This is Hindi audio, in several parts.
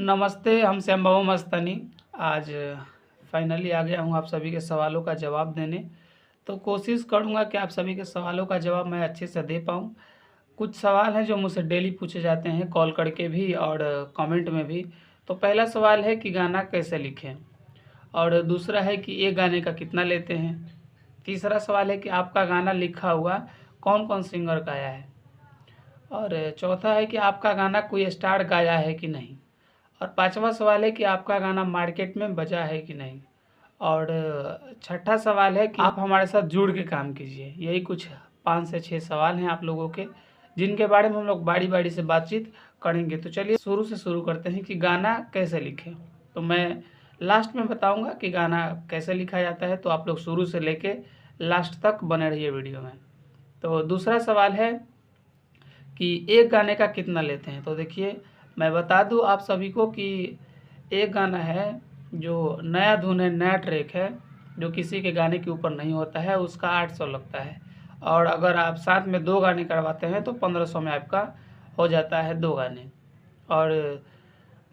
नमस्ते, हम शंभू मस्तानी। आज फाइनली आ गया हूँ आप सभी के सवालों का जवाब देने। तो कोशिश करूँगा कि आप सभी के सवालों का जवाब मैं अच्छे से दे पाऊँ। कुछ सवाल हैं जो मुझसे डेली पूछे जाते हैं, कॉल करके भी और कमेंट में भी। तो पहला सवाल है कि गाना कैसे लिखें, और दूसरा है कि एक गाने का कितना लेते हैं। तीसरा सवाल है कि आपका गाना लिखा हुआ कौन कौन सिंगर गाया है, और चौथा है कि आपका गाना कोई स्टार गाया है कि नहीं, और पांचवा सवाल है कि आपका गाना मार्केट में बजा है कि नहीं, और छठा सवाल है कि आप हमारे साथ जुड़ के काम कीजिए। यही कुछ 5 से 6 सवाल हैं आप लोगों के, जिनके बारे में हम लोग बारी बारी से बातचीत करेंगे। तो चलिए शुरू से शुरू करते हैं कि गाना कैसे लिखें। तो मैं लास्ट में बताऊंगा कि गाना कैसे लिखा जाता है, तो आप लोग शुरू से लेके लास्ट तक बने रहिए वीडियो में। तो दूसरा सवाल है कि एक गाने का कितना लेते हैं। तो देखिए, मैं बता दूं आप सभी को कि एक गाना है जो नया धुन है, नया ट्रैक है, जो किसी के गाने के ऊपर नहीं होता है, उसका 800 लगता है। और अगर आप साथ में 2 गाने करवाते हैं तो 1500 में आपका हो जाता है 2 गाने। और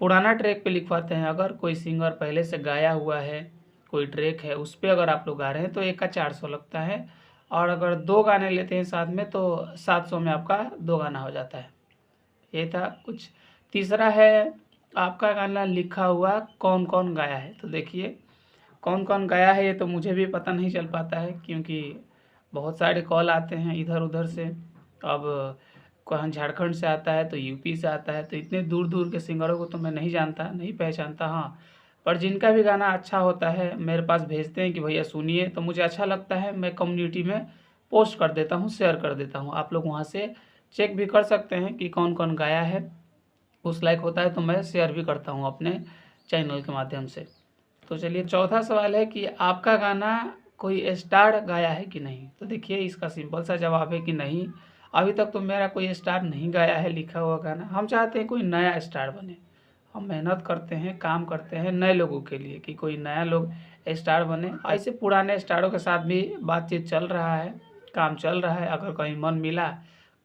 पुराना ट्रैक पे लिखवाते हैं, अगर कोई सिंगर पहले से गाया हुआ है, कोई ट्रैक है उस पर अगर आप लोग गा रहे हैं तो एक का 400 लगता है। और अगर 2 गाने लेते हैं साथ में तो 700 में आपका 2 गाना हो जाता है। ये था कुछ। तीसरा है आपका गाना लिखा हुआ कौन कौन गाया है। तो देखिए, कौन कौन गाया है ये तो मुझे भी पता नहीं चल पाता है, क्योंकि बहुत सारे कॉल आते हैं इधर उधर से। अब कहाँ झारखंड से आता है तो यूपी से आता है, तो इतने दूर दूर के सिंगरों को तो मैं नहीं जानता, नहीं पहचानता। हाँ, पर जिनका भी गाना अच्छा होता है मेरे पास भेजते हैं कि भैया सुनिए, तो मुझे अच्छा लगता है, मैं कम्युनिटी में पोस्ट कर देता हूँ, शेयर कर देता हूँ। आप लोग वहाँ से चेक भी कर सकते हैं कि कौन कौन गाया है। उस लाइक होता है तो मैं शेयर भी करता हूँ अपने चैनल के माध्यम से। तो चलिए, चौथा सवाल है कि आपका गाना कोई स्टार गाया है कि नहीं। तो देखिए, इसका सिंपल सा जवाब है कि नहीं। अभी तक तो मेरा कोई स्टार नहीं गाया है लिखा हुआ गाना। हम चाहते हैं कोई नया स्टार बने। हम मेहनत करते हैं, काम करते हैं नए लोगों के लिए कि कोई नया लोग स्टार बने। ऐसे पुराने स्टारों के साथ भी बातचीत चल रहा है, काम चल रहा है। अगर कहीं मन मिला,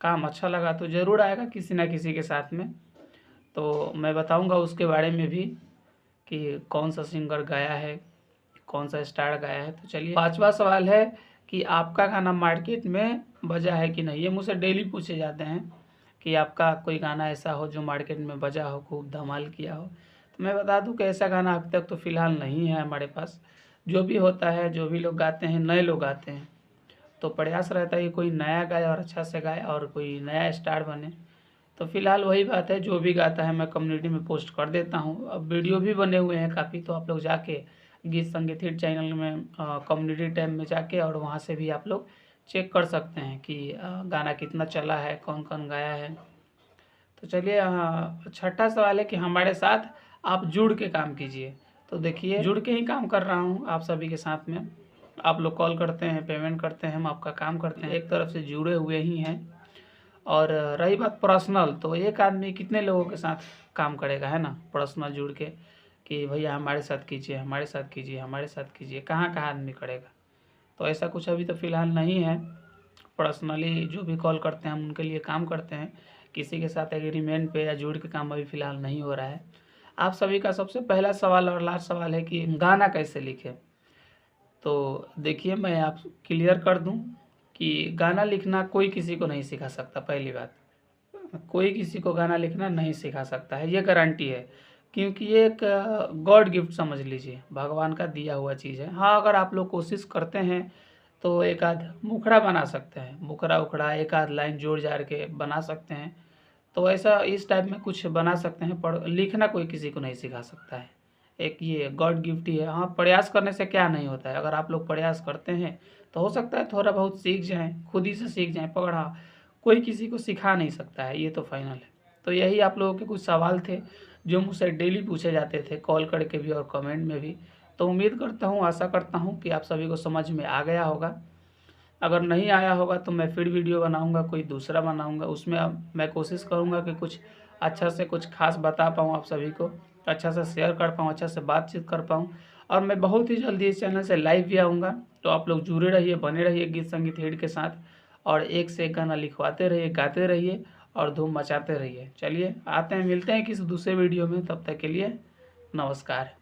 काम अच्छा लगा तो ज़रूर आएगा किसी ना किसी के साथ में। तो मैं बताऊंगा उसके बारे में भी कि कौन सा सिंगर गाया है, कौन सा स्टार गाया है। तो चलिए, पांचवा सवाल है कि आपका गाना मार्केट में बजा है कि नहीं। ये मुझसे डेली पूछे जाते हैं कि आपका कोई गाना ऐसा हो जो मार्केट में बजा हो, खूब धमाल किया हो। तो मैं बता दूं कि ऐसा गाना अभी तक तो फ़िलहाल नहीं है हमारे पास। जो भी होता है, जो भी लोग गाते हैं, नए लोग गाते हैं, तो प्रयास रहता है कि कोई नया गाए और अच्छा से गाए और कोई नया स्टार बने। तो फिलहाल वही बात है, जो भी गाता है मैं कम्युनिटी में पोस्ट कर देता हूँ। अब वीडियो भी बने हुए हैं काफ़ी, तो आप लोग जाके गीत संगीत हिट चैनल में कम्युनिटी टैब में जाके और वहाँ से भी आप लोग चेक कर सकते हैं कि गाना कितना चला है, कौन कौन गाया है। तो चलिए, छठा सवाल है कि हमारे साथ आप जुड़ के काम कीजिए। तो देखिए, जुड़ के ही काम कर रहा हूँ आप सभी के साथ में। आप लोग कॉल करते हैं, पेमेंट करते हैं, हम आपका काम करते हैं, एक तरफ से जुड़े हुए ही हैं। और रही बात पर्सनल, तो एक आदमी कितने लोगों के साथ काम करेगा, है ना, पर्सनल जुड़ के कि भैया हमारे साथ कीजिए, हमारे साथ कीजिए, हमारे साथ कीजिए, कहाँ कहाँ आदमी करेगा। तो ऐसा कुछ अभी तो फ़िलहाल नहीं है। पर्सनली जो भी कॉल करते हैं हम उनके लिए काम करते हैं। किसी के साथ एग्रीमेंट पे या जुड़ के काम अभी फ़िलहाल नहीं हो रहा है। आप सभी का सबसे पहला सवाल और लास्ट सवाल है कि गाना कैसे लिखें। तो देखिए, मैं आप क्लियर कर दूं कि गाना लिखना कोई किसी को नहीं सिखा सकता। पहली बात, कोई किसी को गाना लिखना नहीं सिखा सकता है, ये गारंटी है। क्योंकि ये एक गॉड गिफ्ट समझ लीजिए, भगवान का दिया हुआ चीज़ है। हाँ, अगर आप लोग कोशिश करते हैं तो एक आध मुखड़ा बना सकते हैं, मुखड़ा उखड़ा एक आध लाइन जोड़ जाड़ के बना सकते हैं। तो ऐसा इस टाइप में कुछ बना सकते हैं, पर लिखना कोई किसी को नहीं सिखा सकता है। एक ये गॉड गिफ्ट ही है। हाँ, प्रयास करने से क्या नहीं होता है। अगर आप लोग प्रयास करते हैं तो हो सकता है थोड़ा बहुत सीख जाएं, खुद ही से सीख जाएं, पकड़। हाँ, कोई किसी को सिखा नहीं सकता है, ये तो फाइनल है। तो यही आप लोगों के कुछ सवाल थे जो मुझसे डेली पूछे जाते थे, कॉल करके भी और कमेंट में भी। तो उम्मीद करता हूँ, आशा करता हूँ कि आप सभी को समझ में आ गया होगा। अगर नहीं आया होगा तो मैं फिर वीडियो बनाऊंगा, कोई दूसरा बनाऊंगा। उसमें अब मैं कोशिश करूंगा कि कुछ अच्छा से कुछ खास बता पाऊँ, आप सभी को अच्छा से शेयर कर पाऊँ, अच्छा से बातचीत कर पाऊँ। और मैं बहुत ही जल्दी इस चैनल से लाइव भी आऊँगा। तो आप लोग जुड़े रहिए, बने रहिए गीत संगीत हिट के साथ, और एक से एक गाना लिखवाते रहिए, गाते रहिए, और धूम मचाते रहिए। चलिए आते हैं, मिलते हैं किसी दूसरे वीडियो में, तब तक के लिए नमस्कार।